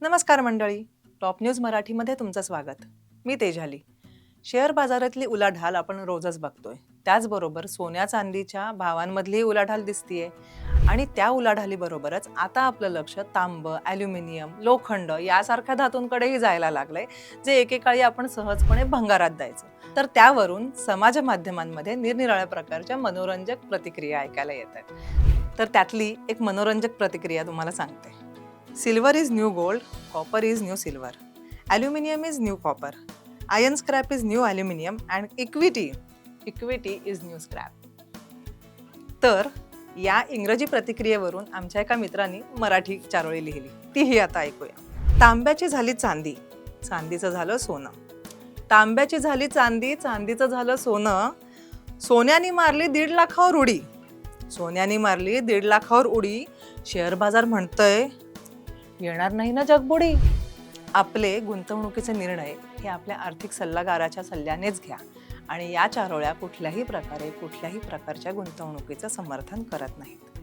नमस्कार मंडळी, top news मराठीमध्ये तुमचं स्वागत. मी तेजाली. शेअर बाजारातली उलाढाल आपण रोजच बघतोय. त्याचबरोबर सोन्या चांदीच्या भावांमधली उलाढाल दिसतीये आणि त्या उलाढालीबरोबरच आता आपलं लक्ष तांब, ॲल्युमिनियम, लोखंड यासारख्या धातूंकडेही जायला लागलंय, जे एकेकाळी आपण सहजपणे भंगारात द्यायचो. तर त्यावरून समाज माध्यमांमध्ये निरनिराळ्या प्रकारच्या मनोरंजक प्रतिक्रिया ऐकायला येतात. तर त्यातली एक मनोरंजक प्रतिक्रिया तुम्हाला सांगते. Silver is new gold, copper is new silver. Aluminum is new copper. Iron scrap is new aluminum and equity is new scrap. तर या इंग्रजी प्रतिक्रियेवरून आमच्या एका मित्रांनी मराठी चारोळी लिहिली. तीही आता ऐकूया. तांब्याची झाली चांदी, चांदीचं झालं सोनं. तांब्याची झाली चांदी, चांदीचं झालं सोनं. सोन्याने मारली 1.5 लाखावर उडी. सोन्याने मारली 1.5 लाखावर उडी. शेअर बाजार म्हणतंय येणार नाही ना जगबुडी. आपले गुंतवणुकीचे निर्णय हे आपल्या आर्थिक सल्लागाराच्या सल्ल्यानेच घ्या आणि या चारोळ्या कुठल्याही प्रकारच्या गुंतवणुकीचं समर्थन करत नाहीत.